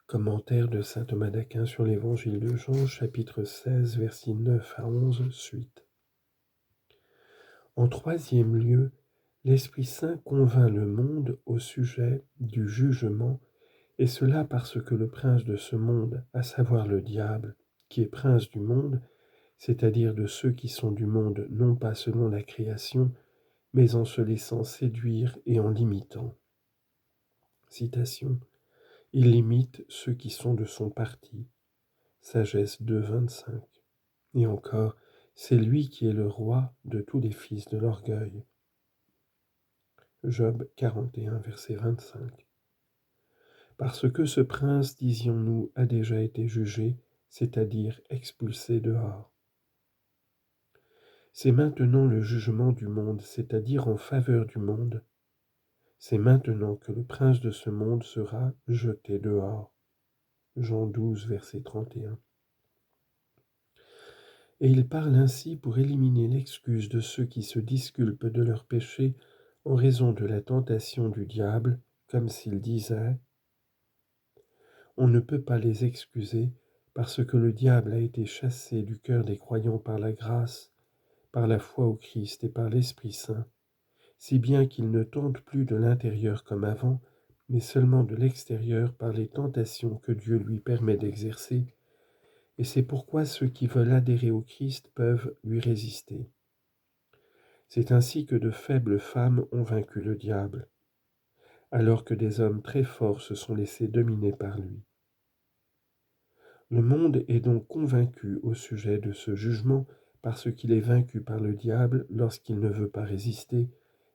Commentaire de saint Thomas d'Aquin sur l'Évangile de Jean, chapitre 16, versets 9 à 11, suite. En troisième lieu, l'Esprit Saint convainc le monde au sujet du jugement, et cela parce que le prince de ce monde, à savoir le diable, qui est prince du monde, c'est-à-dire de ceux qui sont du monde non pas selon la création, mais en se laissant séduire et en l'imitant. Citation. Il imite ceux qui sont de son parti. Sagesse 2, 25. Et encore, c'est lui qui est le roi de tous les fils de l'orgueil. Job 41, verset 25. Parce que ce prince, disions-nous, a déjà été jugé, c'est-à-dire expulsé dehors. C'est maintenant le jugement du monde, c'est-à-dire en faveur du monde. C'est maintenant que le prince de ce monde sera jeté dehors. Jean 12, verset 31. Et il parle ainsi pour éliminer l'excuse de ceux qui se disculpent de leurs péchés en raison de la tentation du diable, comme s'il disait « On ne peut pas les excuser parce que le diable a été chassé du cœur des croyants par la grâce, par la foi au Christ et par l'Esprit Saint, si bien qu'il ne tente plus de l'intérieur comme avant, mais seulement de l'extérieur par les tentations que Dieu lui permet d'exercer, et c'est pourquoi ceux qui veulent adhérer au Christ peuvent lui résister. C'est ainsi que de faibles femmes ont vaincu le diable, alors que des hommes très forts se sont laissés dominer par lui. Le monde est donc convaincu au sujet de ce jugement parce qu'il est vaincu par le diable lorsqu'il ne veut pas résister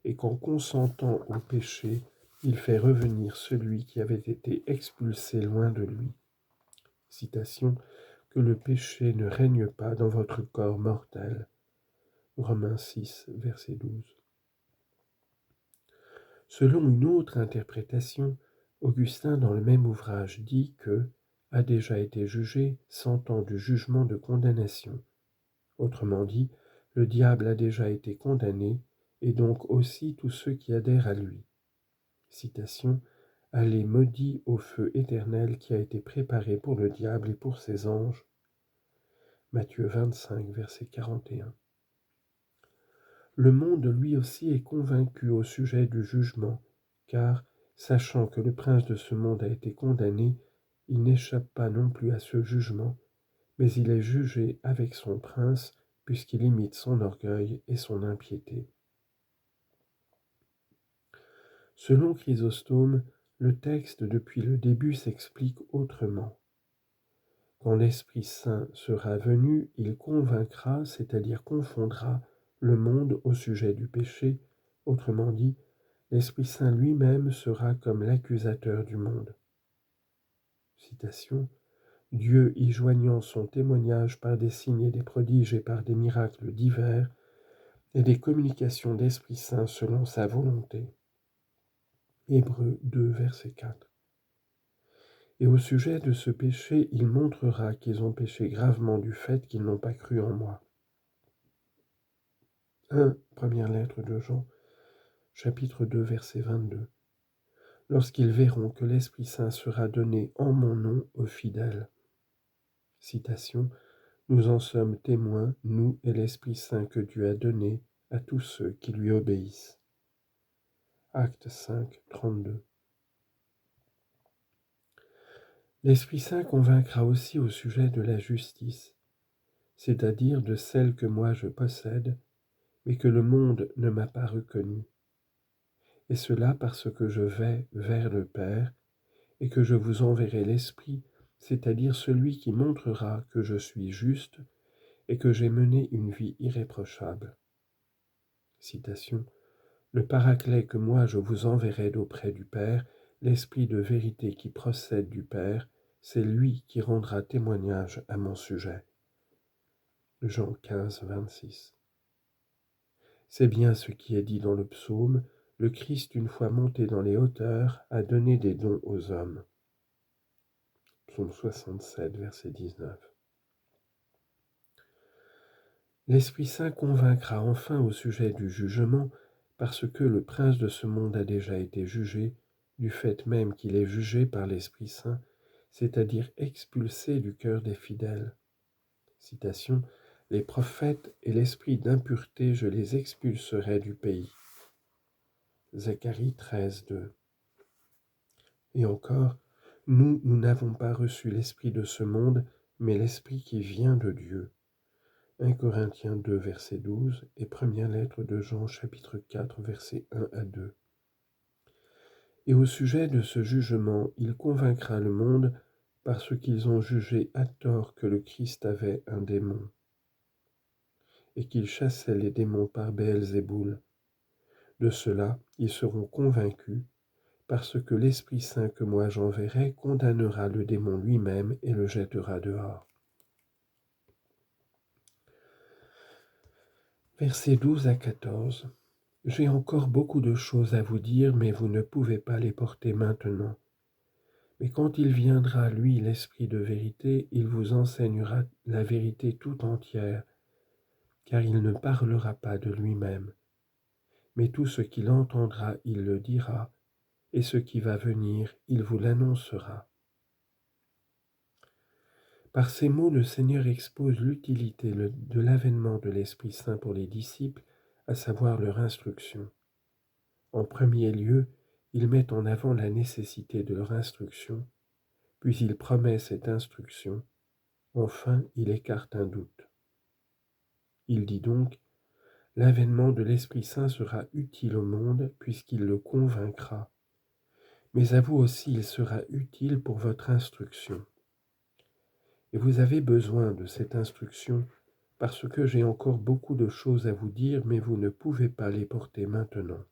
et qu'en consentant au péché, il fait revenir celui qui avait été expulsé loin de lui. Citation, que le péché ne règne pas dans votre corps mortel. Romains 6, verset 12. Selon une autre interprétation, Augustin dans le même ouvrage dit que a déjà été jugé s'entend du jugement de condamnation. Autrement dit, le diable a déjà été condamné et donc aussi tous ceux qui adhèrent à lui. Citation, allez maudits au feu éternel qui a été préparé pour le diable et pour ses anges. Matthieu 25, verset 41. Le monde lui aussi est convaincu au sujet du jugement, car, sachant que le prince de ce monde a été condamné, il n'échappe pas non plus à ce jugement, mais il est jugé avec son prince, puisqu'il imite son orgueil et son impiété. Selon Chrysostome, le texte depuis le début s'explique autrement. Quand l'Esprit Saint sera venu, il convaincra, c'est-à-dire confondra, le monde au sujet du péché, autrement dit, l'Esprit Saint lui-même sera comme l'accusateur du monde. Citation, Dieu y joignant son témoignage par des signes et des prodiges et par des miracles divers, et des communications d'Esprit Saint selon sa volonté. Hébreux 2, verset 4. Et au sujet de ce péché, il montrera qu'ils ont péché gravement du fait qu'ils n'ont pas cru en moi. 1. Première lettre de Jean, chapitre 2, verset 22. Lorsqu'ils verront que l'Esprit Saint sera donné en mon nom aux fidèles. Citation, nous en sommes témoins, nous et l'Esprit Saint que Dieu a donné à tous ceux qui lui obéissent. Acte 5, 32. L'Esprit Saint convaincra aussi au sujet de la justice, c'est-à-dire de celle que moi je possède, mais que le monde ne m'a pas reconnue. Et cela parce que je vais vers le Père, et que je vous enverrai l'Esprit, c'est-à-dire celui qui montrera que je suis juste et que j'ai mené une vie irréprochable. Citation, le Paraclet que moi je vous enverrai d'auprès du Père, l'Esprit de vérité qui procède du Père, c'est lui qui rendra témoignage à mon sujet. Jean 15, 26. C'est bien ce qui est dit dans le psaume, le Christ, une fois monté dans les hauteurs, a donné des dons aux hommes. Psaume 67, verset 19. L'Esprit Saint convaincra enfin au sujet du jugement, parce que le prince de ce monde a déjà été jugé, du fait même qu'il est jugé par l'Esprit Saint, c'est-à-dire expulsés du cœur des fidèles. Citation, « Les prophètes et l'esprit d'impureté, je les expulserai du pays. » Zacharie 13, 2. Et encore, nous n'avons pas reçu l'esprit de ce monde, mais l'esprit qui vient de Dieu. 1 Corinthiens 2, verset 12 et première lettre de Jean, chapitre 4, versets 1 à 2. Et au sujet de ce jugement, il convaincra le monde parce qu'ils ont jugé à tort que le Christ avait un démon et qu'il chassait les démons par Béelzéboul. De cela, ils seront convaincus parce que l'Esprit Saint que moi j'enverrai condamnera le démon lui-même et le jettera dehors. Versets 12 à 14. J'ai encore beaucoup de choses à vous dire, mais vous ne pouvez pas les porter maintenant. Mais quand il viendra, lui, l'Esprit de vérité, il vous enseignera la vérité tout entière, car il ne parlera pas de lui-même. Mais tout ce qu'il entendra, il le dira, et ce qui va venir, il vous l'annoncera. Par ces mots, le Seigneur expose l'utilité de l'avènement de l'Esprit Saint pour les disciples, à savoir leur instruction. En premier lieu, il met en avant la nécessité de leur instruction, puis il promet cette instruction. Enfin, il écarte un doute. Il dit donc, l'avènement de l'Esprit Saint sera utile au monde puisqu'il le convaincra. Mais à vous aussi, il sera utile pour votre instruction. Et vous avez besoin de cette instruction parce que j'ai encore beaucoup de choses à vous dire, mais vous ne pouvez pas les porter maintenant.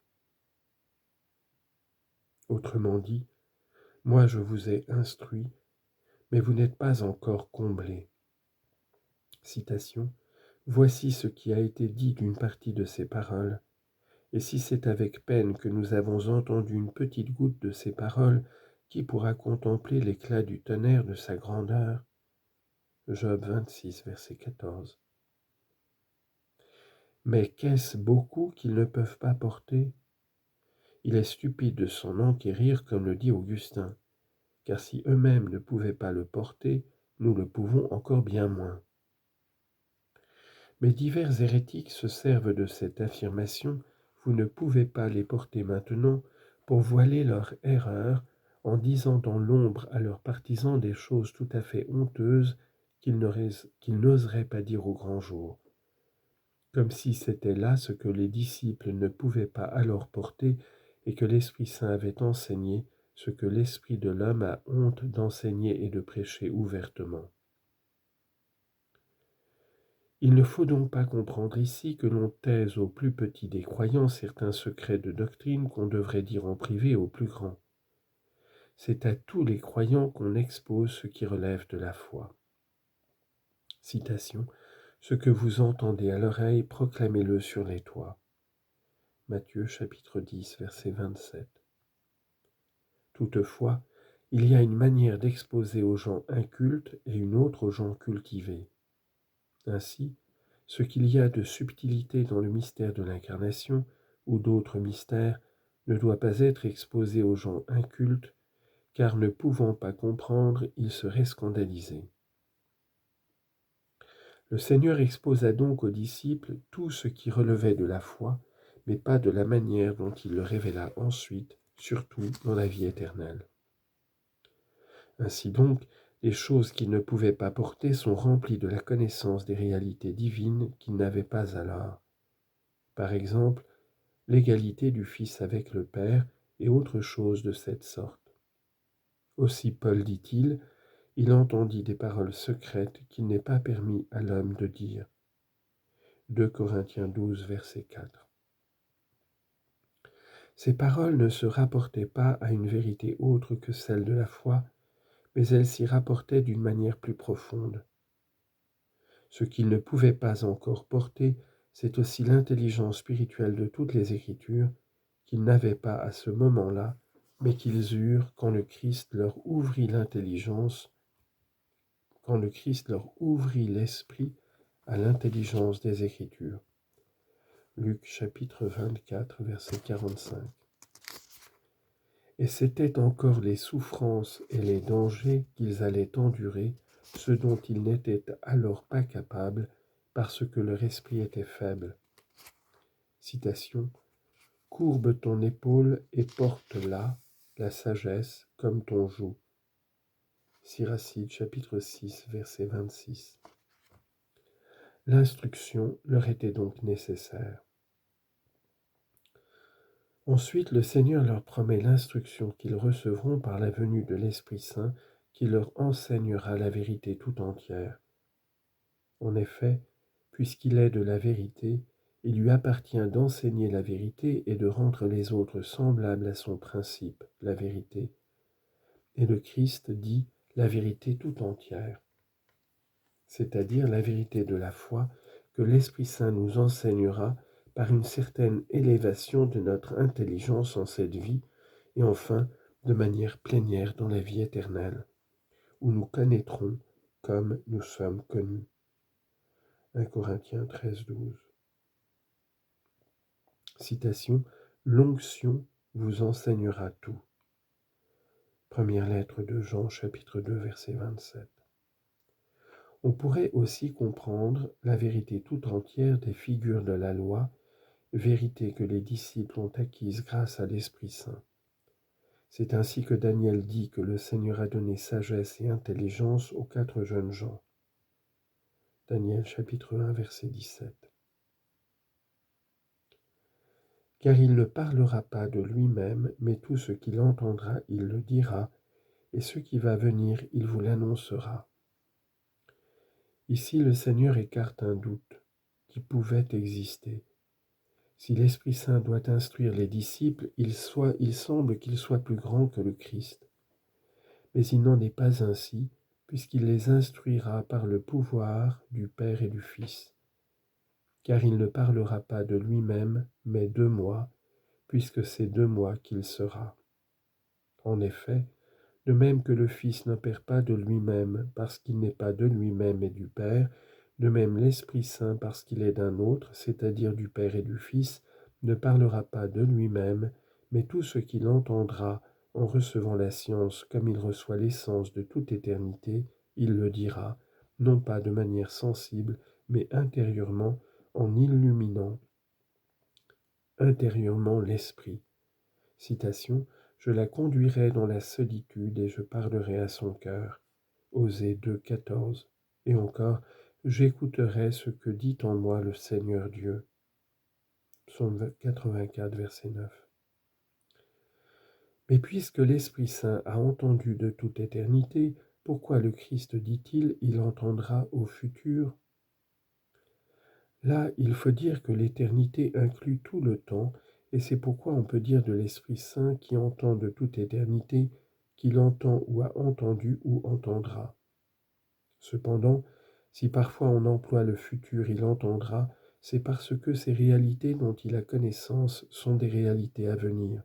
Autrement dit, moi je vous ai instruit, mais vous n'êtes pas encore comblés. Citation. Voici ce qui a été dit d'une partie de ces paroles. Et si c'est avec peine que nous avons entendu une petite goutte de ces paroles, qui pourra contempler l'éclat du tonnerre de sa grandeur? Job 26, verset 14. Mais qu'est-ce beaucoup qu'ils ne peuvent pas porter? Il est stupide de s'en enquérir, comme le dit Augustin, car si eux-mêmes ne pouvaient pas le porter, nous le pouvons encore bien moins. Mais divers hérétiques se servent de cette affirmation, vous ne pouvez pas les porter maintenant, pour voiler leur erreur en disant dans l'ombre à leurs partisans des choses tout à fait honteuses qu'ils n'oseraient pas dire au grand jour. Comme si c'était là ce que les disciples ne pouvaient pas alors porter et que l'Esprit Saint avait enseigné, ce que l'esprit de l'homme a honte d'enseigner et de prêcher ouvertement. Il ne faut donc pas comprendre ici que l'on taise aux plus petits des croyants certains secrets de doctrine qu'on devrait dire en privé aux plus grands. C'est à tous les croyants qu'on expose ce qui relève de la foi. Citation. Ce que vous entendez à l'oreille, proclamez-le sur les toits. Matthieu chapitre 10, verset 27. Toutefois, il y a une manière d'exposer aux gens incultes et une autre aux gens cultivés. Ainsi, ce qu'il y a de subtilité dans le mystère de l'incarnation ou d'autres mystères ne doit pas être exposé aux gens incultes, car ne pouvant pas comprendre, ils seraient scandalisés. Le Seigneur exposa donc aux disciples tout ce qui relevait de la foi, mais pas de la manière dont il le révéla ensuite, surtout dans la vie éternelle. Ainsi donc, les choses qu'il ne pouvait pas porter sont remplies de la connaissance des réalités divines qu'il n'avait pas alors. Par exemple, l'égalité du Fils avec le Père et autre chose de cette sorte. Aussi Paul dit-il, il entendit des paroles secrètes qu'il n'est pas permis à l'homme de dire. 2 Corinthiens 12, verset 4. Ces paroles ne se rapportaient pas à une vérité autre que celle de la foi, mais elles s'y rapportaient d'une manière plus profonde. Ce qu'il ne pouvait pas encore porter, c'est aussi l'intelligence spirituelle de toutes les Écritures, qu'ils n'avaient pas à ce moment-là, mais qu'ils eurent quand le Christ leur ouvrit l'intelligence, quand le Christ leur ouvrit l'esprit à l'intelligence des Écritures. Luc chapitre 24, verset 45. Et c'étaient encore les souffrances et les dangers qu'ils allaient endurer, ce dont ils n'étaient alors pas capables, parce que leur esprit était faible. Citation. Courbe ton épaule et porte-la, la sagesse, comme ton joug. Siracide, chapitre 6, verset 26. L'instruction leur était donc nécessaire. Ensuite, le Seigneur leur promet l'instruction qu'ils recevront par la venue de l'Esprit Saint, qui leur enseignera la vérité tout entière. En effet, puisqu'il est de la vérité, il lui appartient d'enseigner la vérité et de rendre les autres semblables à son principe, la vérité. Et le Christ dit la vérité tout entière, c'est-à-dire la vérité de la foi que l'Esprit Saint nous enseignera par une certaine élévation de notre intelligence en cette vie, et enfin de manière plénière dans la vie éternelle, où nous connaîtrons comme nous sommes connus. 1 Corinthiens 13, 12. Citation. L'onction vous enseignera tout. Première lettre de Jean, chapitre 2, verset 27. On pourrait aussi comprendre la vérité tout entière des figures de la loi, vérité que les disciples ont acquise grâce à l'Esprit Saint. C'est ainsi que Daniel dit que le Seigneur a donné sagesse et intelligence aux 4 jeunes gens. Daniel chapitre 1, verset 17. Car il ne parlera pas de lui-même, mais tout ce qu'il entendra, il le dira, et ce qui va venir, il vous l'annoncera. Ici, le Seigneur écarte un doute qui pouvait exister. Si l'Esprit Saint doit instruire les disciples, il semble qu'il soit plus grand que le Christ. Mais il n'en est pas ainsi, puisqu'il les instruira par le pouvoir du Père et du Fils. Car il ne parlera pas de lui-même, mais de moi, puisque c'est de moi qu'il sera. En effet, de même que le Fils n'opère pas de lui-même, parce qu'il n'est pas de lui-même et du Père, de même l'Esprit Saint, parce qu'il est d'un autre, c'est-à-dire du Père et du Fils, ne parlera pas de lui-même, mais tout ce qu'il entendra en recevant la science comme il reçoit l'essence de toute éternité, il le dira, non pas de manière sensible, mais intérieurement, en illuminant intérieurement l'esprit. Citation. Je la conduirai dans la solitude et je parlerai à son cœur. Osée 2, 14. Et encore, j'écouterai ce que dit en moi le Seigneur Dieu. Psaume 84, verset 9. Mais puisque l'Esprit Saint a entendu de toute éternité, pourquoi le Christ dit-il, il entendra au futur? Là, il faut dire que l'éternité inclut tout le temps, et c'est pourquoi on peut dire de l'Esprit Saint qui entend de toute éternité, qu'il entend ou a entendu ou entendra. Cependant, si parfois on emploie le futur il entendra, c'est parce que ces réalités dont il a connaissance sont des réalités à venir.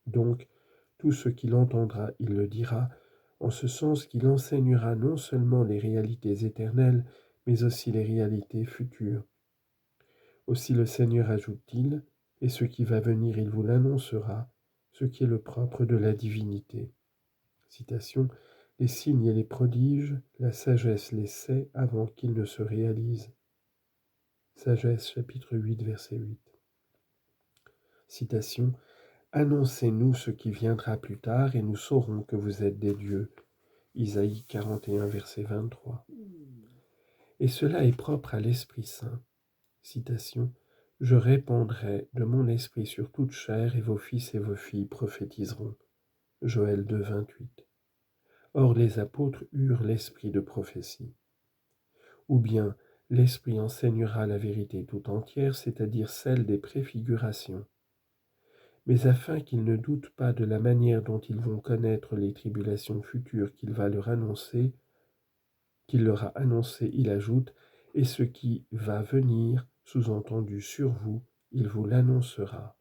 Donc, tout ce qu'il entendra, il le dira, en ce sens qu'il enseignera non seulement les réalités éternelles, mais aussi les réalités futures. Aussi le Seigneur ajoute-t-il, et ce qui va venir, il vous l'annoncera, ce qui est le propre de la divinité. Citation. Les signes et les prodiges, la sagesse les sait avant qu'ils ne se réalisent. Sagesse, chapitre 8, verset 8. Citation. Annoncez-nous ce qui viendra plus tard et nous saurons que vous êtes des dieux. Isaïe 41, verset 23. Et cela est propre à l'Esprit Saint. Citation. Je répandrai de mon esprit sur toute chair et vos fils et vos filles prophétiseront. Joël 2, 28. Or les apôtres eurent l'esprit de prophétie. Ou bien l'esprit enseignera la vérité tout entière, c'est-à-dire celle des préfigurations. Mais afin qu'ils ne doutent pas de la manière dont ils vont connaître les tribulations futures qu'il leur a annoncées, il ajoute, et ce qui va venir, sous-entendu sur vous, il vous l'annoncera.